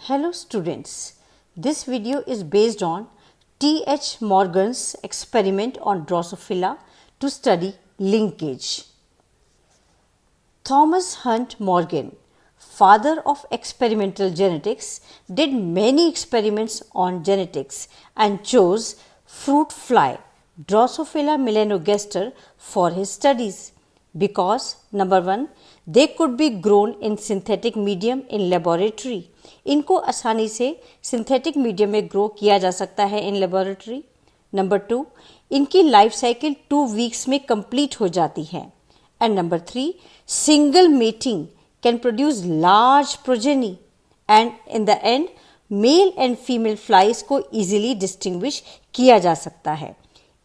Hello students, this video is based on T.H. Morgan's experiment on Drosophila to study linkage. Thomas Hunt Morgan, father of experimental genetics, did many experiments on genetics and chose fruit fly Drosophila melanogaster for his studies because number 1, they could be grown in synthetic medium in laboratory. इनको आसानी से synthetic medium में grow किया जा सकता है in laboratory. Number 2, इनकी life cycle 2 weeks में कंप्लीट हो जाती है. And number 3, single mating can produce large progeny and in the end mail and female flies को इजीली डिस्टिंग्विश किया जा सकता है.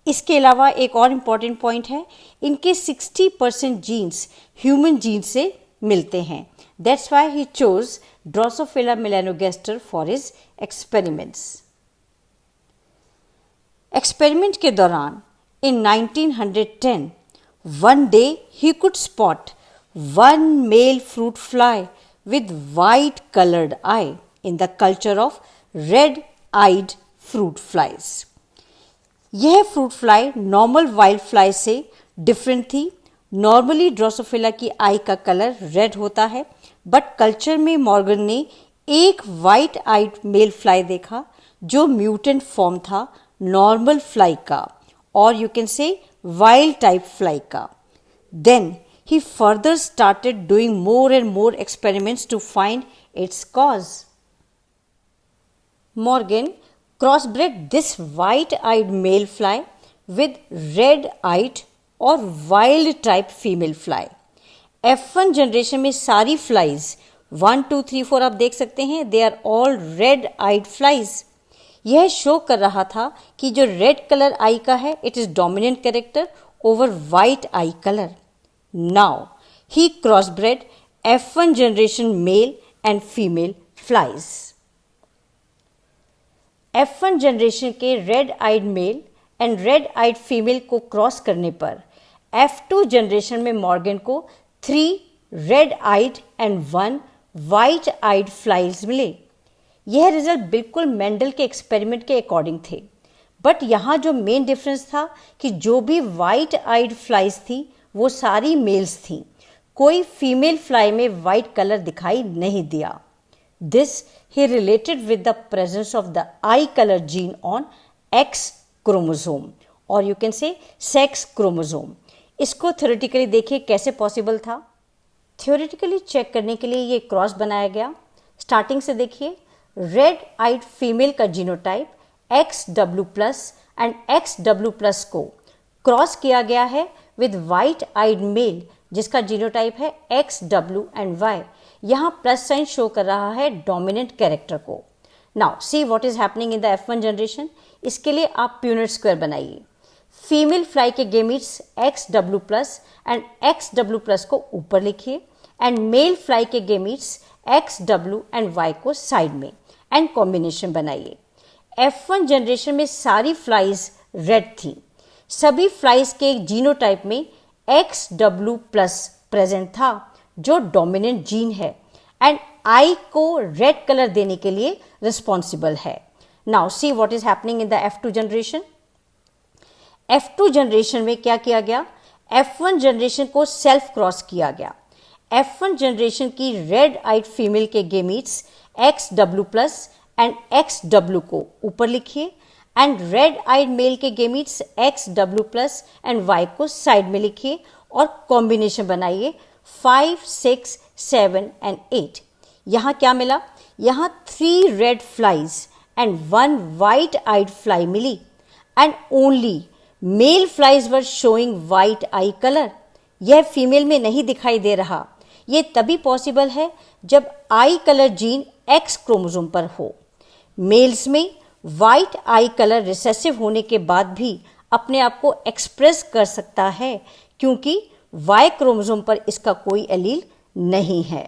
इसके अलावा एक और इम्पॉर्टेंट पॉइंट है, इनके 60% जीन्स ह्यूमन जीन्स से मिलते हैं. That's why he chose Drosophila melanogaster for his experiments. Experiment के दौरान in 1910, one day he could spot one male fruit fly with white colored eye in the culture of red-eyed fruit flies. यह fruit fly normal wild fly से different थी. Normally Drosophila की आई का colour red होता है, but culture में Morgan ने एक वाइट आइड मेल फ्लाई देखा जो म्यूटेंट फॉर्म था नॉर्मल फ्लाई का, और you can say wild type fly का. Then he further started doing more and more experiments to find its cause. Morgan crossbred this white-eyed male fly with red-eyed और wild type female fly. F1 generation में सारी flies 1, 2, 3, 4 आप देख सकते हैं, they are all red-eyed flies. यह show कर रहा था कि जो रेड कलर आई का है it is dominant character over white eye colour. Now he crossbred F1 generation male and female flies. F1 generation के red eyed male and red eyed female को क्रॉस करने पर F2 जनरेशन में Morgan को 3 red eyed and 1 white eyed flies मिले. यह result बिल्कुल Mendel के एक्सपेरिमेंट के अकॉर्डिंग थे, बट यहाँ जो मेन डिफरेंस था कि जो भी वाइट आइड फ्लाइज थी वो सारी मेल्स थी. कोई फीमेल फ्लाई में वाइट कलर दिखाई नहीं दिया. This he related with the presence of the eye color gene on X chromosome or you can say sex chromosome. इसको theoretically देखिए कैसे पॉसिबल था. theoretically चेक करने के लिए ये क्रॉस बनाया गया. स्टार्टिंग से देखिए, रेड आइड फीमेल का जीनोटाइप XW+ एंड XW+ को क्रॉस किया गया है विद वाइट आइड मेल जिसका जीनोटाइप है XW एंड Y. यहाँ प्लस साइन शो कर रहा है डोमिनेंट कैरेक्टर को. Now see what is happening in the F1 generation. इसके लिए आप प्यूनेट स्क्वायर बनाइए. फीमेल फ्लाई के गेमीट्स XW+ एंड XW+ को ऊपर लिखिए एंड मेल फ्लाई के गेमीट्स XW एंड Y को साइड में एंड कॉम्बिनेशन बनाइए. F1 जनरेशन में सारी फ्लाइज रेड थी. सभी फ्लाइज के जीनोटाइप में XW+ प्रेजेंट था जो डोमिनेंट जीन है एंड आई को रेड कलर देने के लिए रिस्पॉन्सिबल है. Now see what is happening in the F2 generation. F2 generation में क्या किया गया, F1 जनरेशन को सेल्फ क्रॉस किया गया. F1 जनरेशन की रेड आइड फीमेल के गेमीट्स XW+ एंड XW को ऊपर लिखिए एंड रेड आइड मेल के गेमीट्स XW+ एंड Y को साइड में लिखिए और कॉम्बिनेशन बनाइए 5, 6, 7 एंड 8. यहाँ क्या मिला, यहाँ 3 red flies and 1 white eyed fly मिली and only male flies were showing white eye colour. यह फीमेल में नहीं दिखाई दे रहा. ये तभी पॉसिबल है जब आई कलर जीन X क्रोमोसोम पर हो. मेल्स में वाइट आई कलर रिसेसिव होने के बाद भी अपने आप को एक्सप्रेस कर सकता है क्योंकि Y क्रोमोसोम पर इसका कोई एलील नहीं है.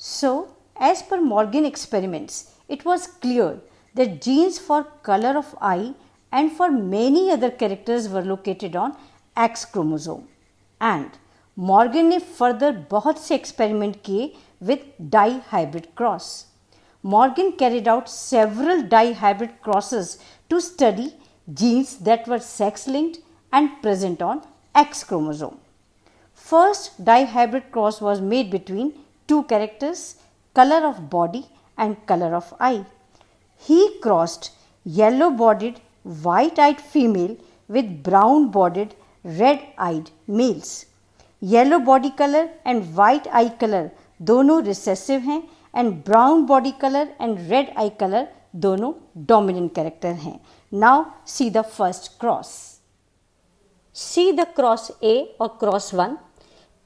So, as per Morgan experiments, it was clear that genes for color of eye and for many other characters were located on X chromosome. And Morgan ने further बहुत से experiment किए with dihybrid cross. Morgan carried out several dihybrid crosses to study genes that were sex-linked and present on X chromosome. First dihybrid cross was made between two characters, color of body and color of eye. He crossed yellow-bodied, white-eyed female with brown-bodied, red-eyed males. Yellow body color and white eye color दोनों recessive हैं and brown body colour and red eye colour दोनों dominant character हैं. Now see the first cross. See the cross A और cross 1.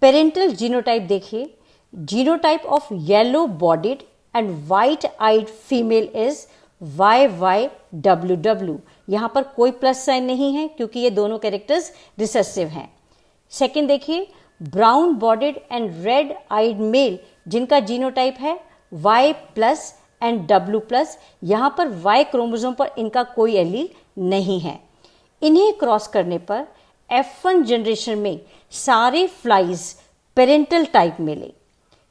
Parental genotype देखिए. Genotype of yellow bodied and white eyed female is YYWW. यहाँ पर कोई plus sign नहीं है क्योंकि ये दोनों कैरेक्टर्स रिसेसिव हैं. सेकेंड देखिए, brown bodied and red eyed male जिनका जीनोटाइप है Y plus and W plus. यहाँ पर Y क्रोमोसोम पर इनका कोई एलील नहीं है. इन्हें क्रॉस करने पर F1 जनरेशन में सारे फ्लाइज पेरेंटल टाइप मिले.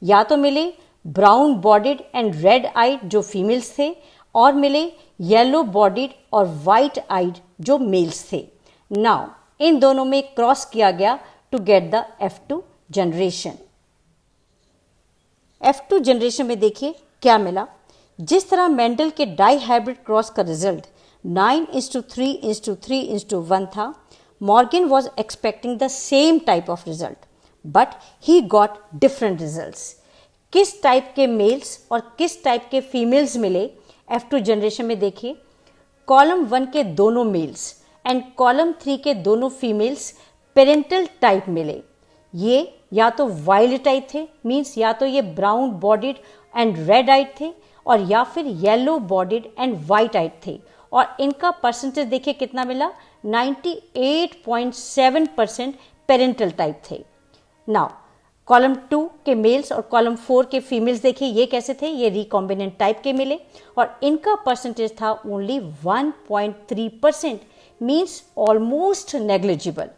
या तो मिले brown bodied and red eyed जो फीमेल्स थे और मिले येलो बॉडीड और वाइट आइड जो मेल्स थे. नाउ इन दोनों में क्रॉस किया गया to get the F2 generation. F2 generation में देखिए क्या मिला. जिस तरह मेंडल के डाईहाइब्रिड क्रॉस का रिजल्ट 9:3:3:1 था, Morgan was expecting the same type of result but he got different results. किस टाइप के मेल्स और किस टाइप के फीमेल्स मिले F2 जनरेशन में देखिए. कॉलम 1 के दोनों मेल्स एंड कॉलम 3 के दोनों फीमेल्स पेरेंटल टाइप मिले. ये या तो वाइल्ड टाइप थे, मीन्स या तो ये brown bodied and red eyed थे और या फिर yellow bodied and white eyed थे. और इनका परसेंटेज देखिए कितना मिला, 98.7% पेरेंटल टाइप थे. नाउ कॉलम 2 के मेल्स और कॉलम 4 के फीमेल्स देखिए ये कैसे थे, ये रिकॉम्बिनेंट टाइप के मिले और इनका परसेंटेज था ओनली 1.3%, मीन्स ऑलमोस्ट नेग्लिजिबल.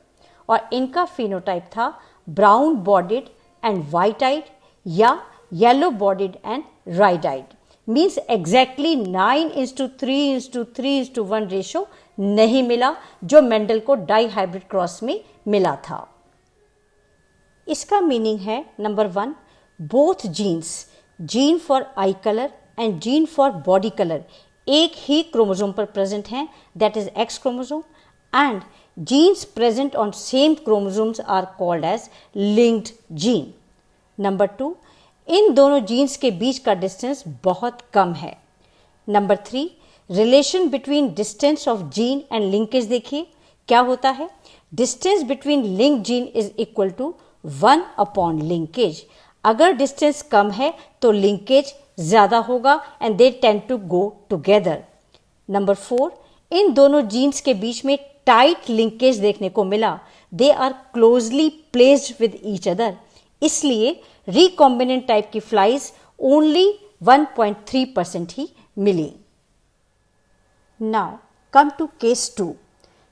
और इनका फिनोटाइप था brown bodied and white eyed या yellow bodied and red eyed, means exactly 9:3:3:1 ratio नहीं मिला जो मेंडल को डाईहाइब्रिड क्रॉस में मिला था. इसका मीनिंग है number 1, both genes, gene for eye colour and gene for body colour एक ही क्रोमोसोम पर प्रेजेंट हैं, that is X chromosome, and genes present on same chromosomes are called as linked gene. Number 2, इन दोनों genes के बीच का distance बहुत कम है. Number 3, relation between distance of gene and linkage देखिए क्या होता है. Distance between link gene is equal to 1 linkage. अगर डिस्टेंस कम है तो लिंकेज ज्यादा होगा and they tend to go together. Number 4, इन दोनों जीन्स के बीच में टाइट लिंकेज देखने को मिला. They are closely placed with each other, इसलिए रिकॉम्बिनेंट टाइप की फ्लाइज ओनली 1.3% ही मिली. Now come to case 2.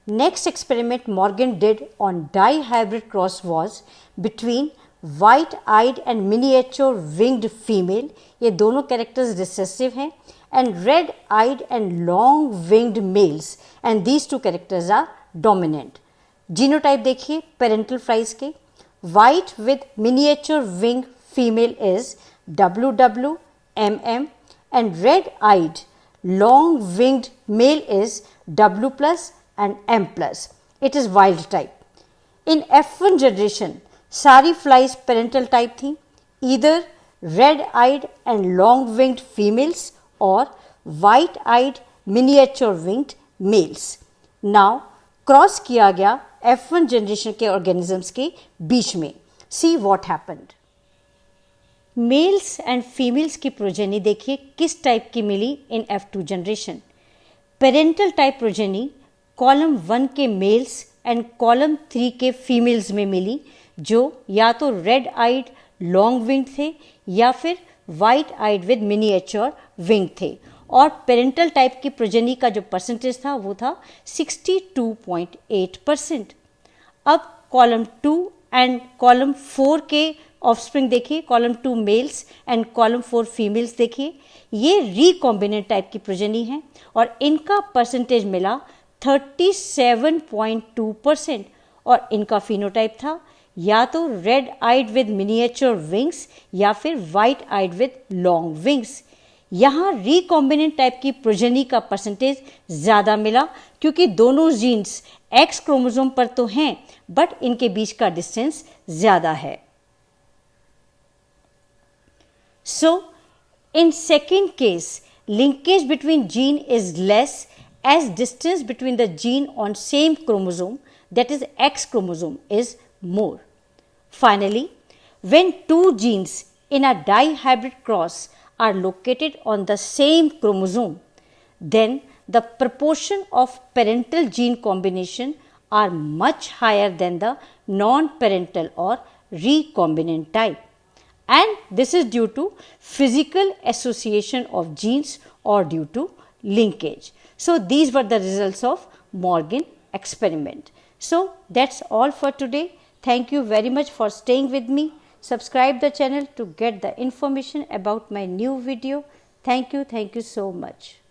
Next experiment Morgan did on dihybrid cross was between white eyed and miniature winged female, ये दोनों characters recessive हैं, and red-eyed and long-winged males, and these two characters are dominant. Genotype देखिए parental flies के. White with miniature wing female is WWMM and red-eyed long-winged male is W plus and M plus. It is wild type. In F1 generation, सारी flies parental type थी, either red-eyed and long-winged females और white-eyed miniature winged males. Now cross किया गया F1 generation के organisms के बीच में. See what happened. Mails and females की progeny देखिए किस टाइप की मिली इन F2 generation. Parental type progeny column 1 के मेल्स एंड कॉलम 3 के फीमेल्स में मिली जो या तो रेड आइड लॉन्ग विंग थे या फिर white eyed with miniature wing थे. और पेरेंटल टाइप की प्रोजेनी का जो परसेंटेज था वो था 62.8%. अब कॉलम 2 एंड कॉलम 4 के ऑफस्प्रिंग देखिए, column 2 mails and column 4 females देखिए, ये रिकॉम्बिनेंट टाइप की प्रोजेनी है और इनका परसेंटेज मिला 37.2% और इनका फिनोटाइप था या तो red eyed with miniature wings या फिर white eyed with long wings. यहाँ रिकॉम्बिनेंट टाइप की प्रोजेनी का परसेंटेज ज़्यादा मिला क्योंकि दोनों जीन्स एक्स क्रोमोसोम पर तो हैं बट इनके बीच का डिस्टेंस ज़्यादा है। So in second case linkage between gene is less as distance between the gene on same chromosome, that is X chromosome, is more. Finally, when two genes in a dihybrid cross are located on the same chromosome, then the proportion of parental gene combination are much higher than the non-parental or recombinant type. And this is due to physical association of genes or due to linkage. So these were the results of Morgan experiment. So that's all for today. Thank you very much for staying with me. Subscribe the channel to get the information about my new video. Thank you so much.